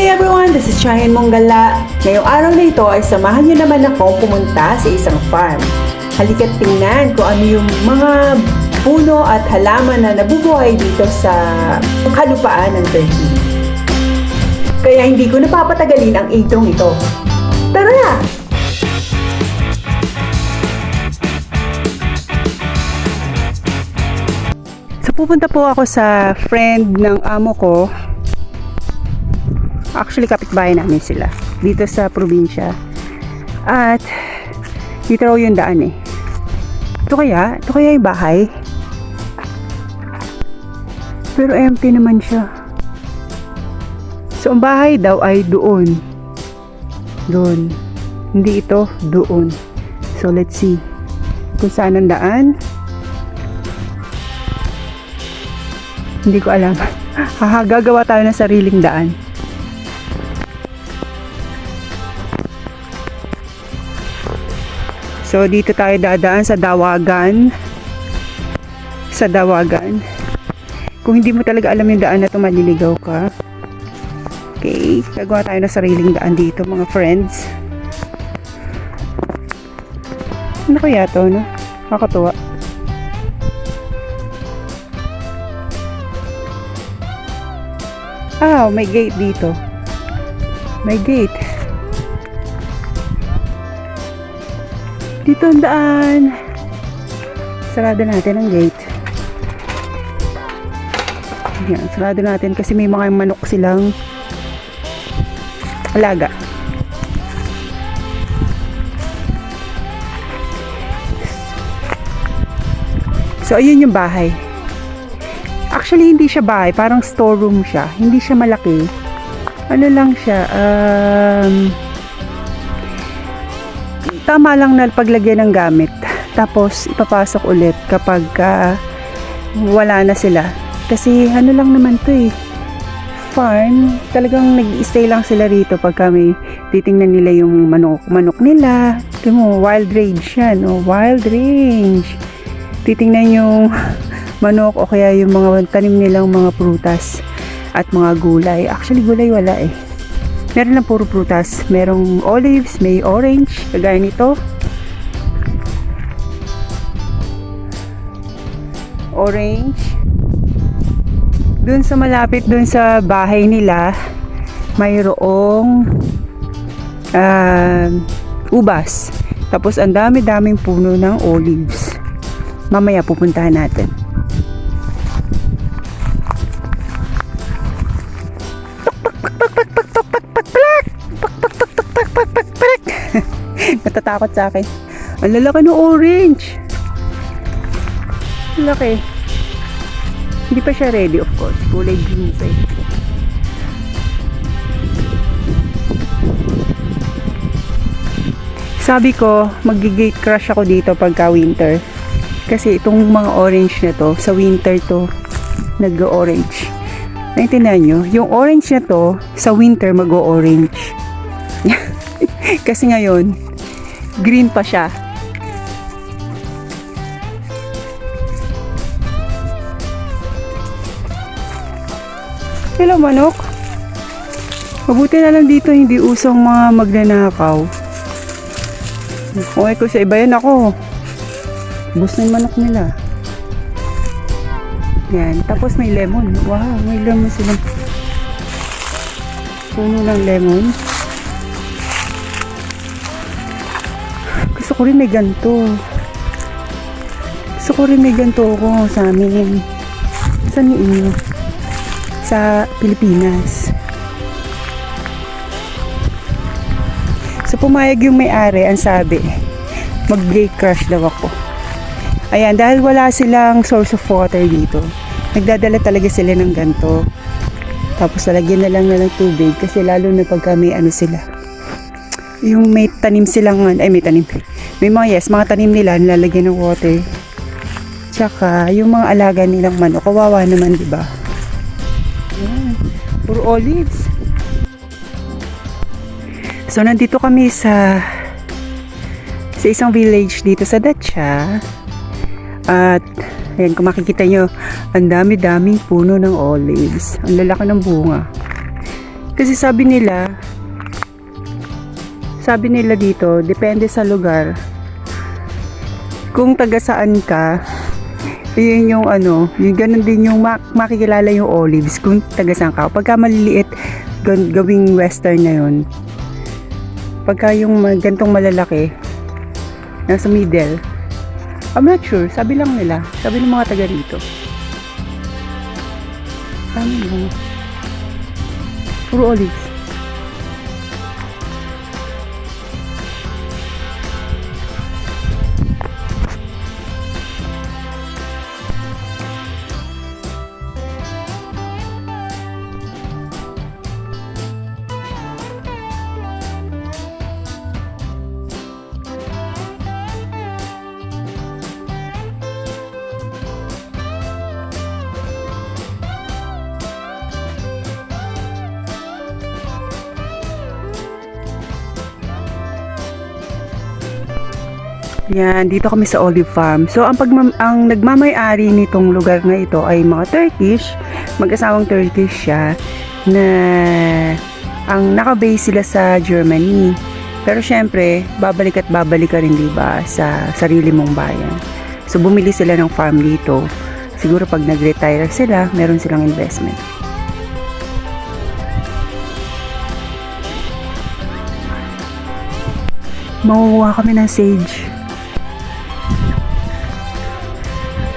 day everyone! This is Chahin Monggala. Ngayong araw na ito ay samahan niyo naman akong pumunta sa isang farm. Halika't tingnan kung ano yung mga puno at halaman na nabubuhay dito sa kalupaan ng Turkey. Kaya hindi ko napapatagalin ang introng ito. Tara na! So pupunta po ako sa friend ng amo ko. Actually, kapitbahay namin sila dito sa probinsya. At dito raw yung daan eh. Ito kaya yung bahay. Pero empty naman siya. So ang bahay daw ay doon. Doon. Hindi ito, doon. So let's see kung saan ang daan. Hindi ko alam. Gagawa tayo ng sariling daan. So dito tayo dadaan sa Dawagan. Sa Dawagan. Kung hindi mo talaga alam yung daan na ito, maliligaw ka. Okay, gagawa tayo ng sariling daan dito mga friends. Ano kaya ito, no? Nakakatuwa. Ah, may gate dito. May gate. Dito ang daan. Sarado natin ang gate. Yan, sarado natin kasi may mga manok silang alaga. So, ayun yung bahay. Actually, hindi siya bahay. Parang storeroom siya. Hindi siya malaki. Ano lang siya, tama lang na paglagyan ng gamit. Tapos, ipapasok ulit kapag wala na sila. Kasi, ano lang naman to eh. Farm. Talagang nag-stay lang sila rito pag kami titingnan nila yung manok nila. Tingnan mo, wild range yan. Oh, wild range. Titingnan yung manok o kaya yung mga tanim nilang mga prutas at mga gulay. Actually, gulay wala eh. Meron lang puro prutas. Merong olives, may orange, kagaya nito. Orange. Dun sa malapit dun sa bahay nila, mayroong ubas. Tapos ang dami-daming puno ng olives. Mamaya pupuntahan natin. Natatakot sa akin. Ang lalaki ng orange. Laki. Hindi pa siya ready, of course. Kulay green pa eh. Sabi ko, mag-gate crush ako dito pagka winter. Kasi itong mga orange na to, sa winter to, nag-orange. Naintindihan nyo? Yung orange na to, sa winter mag-orange. Kasi ngayon, green pa siya. Hello manok. Mabuti na lang dito hindi usong mga magnanakaw. Okay ko sa iba yan ako. Bus na yung manok nila. Yan. Tapos may lemon. Wow, may lemon silang puno ng lemon. Gusto ko rin may ganito. Gusto ko rin may ganito ako sa amin. Saan yung inyo? Sa Pilipinas. So pumayag yung may-ari, ang sabi, mag-gate crush daw ako. Ayan, dahil wala silang source of water dito, nagdadala talaga sila ng ganito. Tapos lalagyan na lang ng tubig kasi lalo na pagka may ano sila. Yung may tanim silang, may mga tanim nila nilalagyan ng water. Tsaka yung mga alaga nilang manok, kawawa naman, diba? Ayan, puro olives. So nandito kami sa isang village dito sa Dacia. At ayan, kung makikita nyo, ang dami-daming puno ng olives. Ang lalaki ng bunga. Kasi sabi nila dito, depende sa lugar. Kung taga saan ka, yun yung ano, yung ganun din yung makikilala yung olives kung taga saan ka. Pagka maliliit, gawing western na yun. Pagka yung gantong malalaki, nasa middle, I'm not sure, sabi lang nila, sabi ng mga taga rito. Dami lang. Puro olives. Yan, dito kami sa olive farm. So, ang nagmamay-ari nitong lugar na ito ay mga Turkish. Mag-asawang Turkish siya na ang naka-base sila sa Germany. Pero syempre, babalik at babalik ka rin, diba, sa sarili mong bayan. So, bumili sila ng farm dito. Siguro pag nag-retire sila, meron silang investment. Makukuha kami ng sage.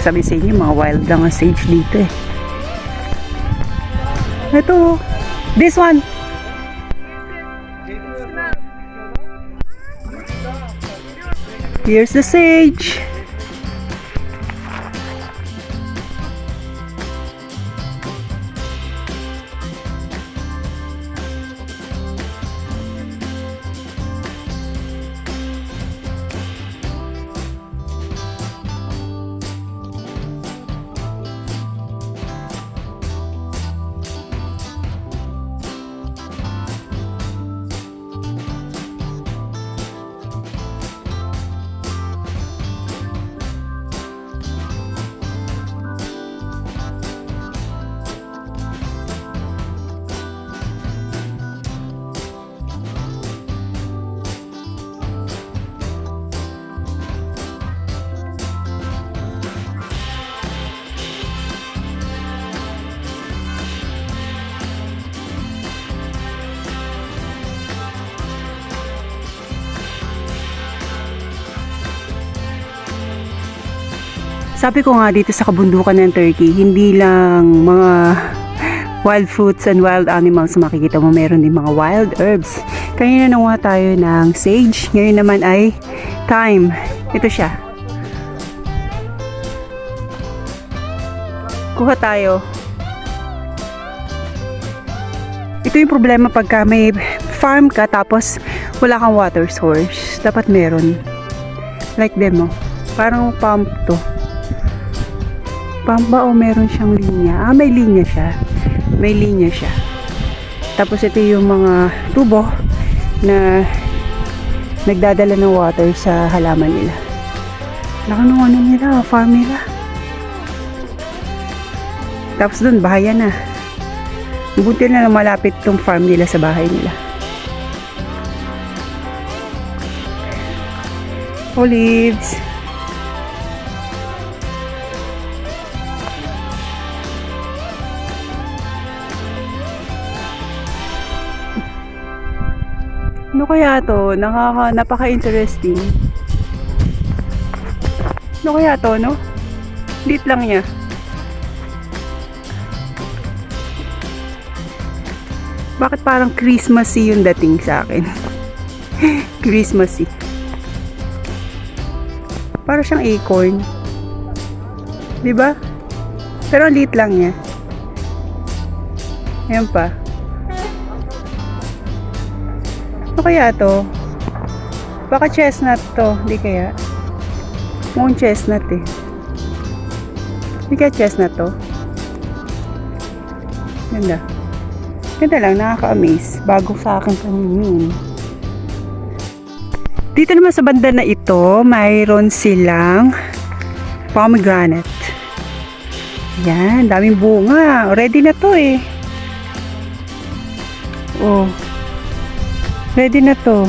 Sabi sa inyo, mga wild lang ang sage dito eh. Ito, this one. Here's the sage. Sabi ko nga dito sa kabundukan ng Turkey, hindi lang mga wild fruits and wild animals makikita mo, meron din mga wild herbs. Kanina nakuha tayo ng sage, ngayon naman ay thyme. Ito siya. Kuha tayo. Ito yung problema pagka may farm ka tapos wala kang water source. Dapat meron. Like them, oh. Parang pump to. Pump ba o meron siyang linya? May linya siya. May linya siya. Tapos ito yung mga tubo na nagdadala ng water sa halaman nila. Ano nila, farm nila. Tapos dun, bahayan na. Buti na lang malapit tong farm nila sa bahay nila. Olives. Ano kaya to? Napaka-interesting. Ano kaya to, no? Lit lang niya. Bakit parang Christmassy yung dating sa akin? Christmassy. Para siyang acorn. Diba? Pero lit lang niya. Ayan pa. Ano kaya to? Baka chestnut to. Hindi kaya. Mukhang chestnut eh. Hindi kaya chestnut to. Ganda. Ganda lang. Nakaka-amaze. Bago sa akin kaninin. Dito naman sa banda na ito, mayroon silang pomegranate. Yan. Daming bunga. Ready na to eh. Oh. Ready na to.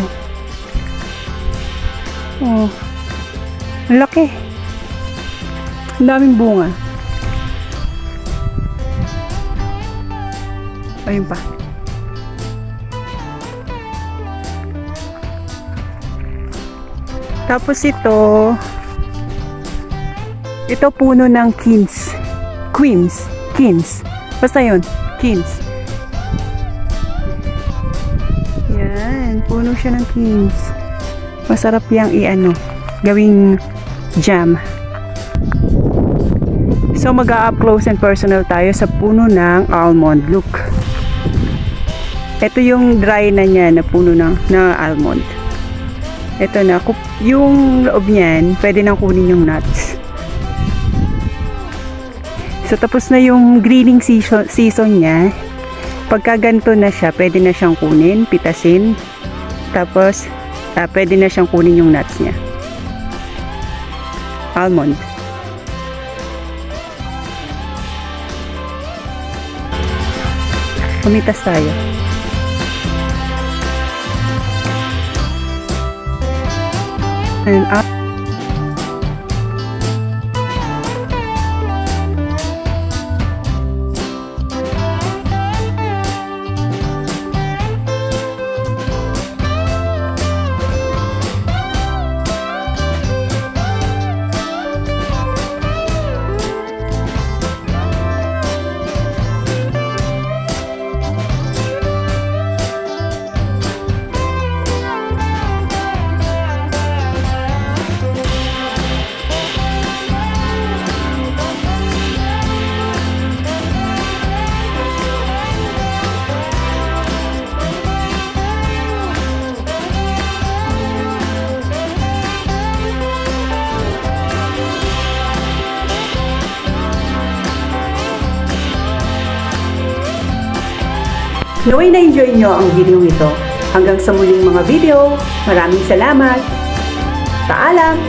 Oh. Ang laki. Ang daming bunga. Ayun pa. Tapos ito puno ng Queens. Basta yun, Queens. Yan, puno siya ng Queens. Masarap yang gawing jam. So mag-up close and personal tayo sa puno ng almond. Look. Ito yung dry na niya na puno ng almond. Ito na, yung loob niyan, pwede nang kunin yung nuts. So tapos na yung greening season niya. Pagka ganito na siya, pwede na siyang kunin, pitasin. Tapos, pwede na siyang kunin yung nuts niya. Almond. Pumitas tayo. And naway na-enjoy nyo ang video ito. Hanggang sa muling mga video, maraming salamat. Paalam!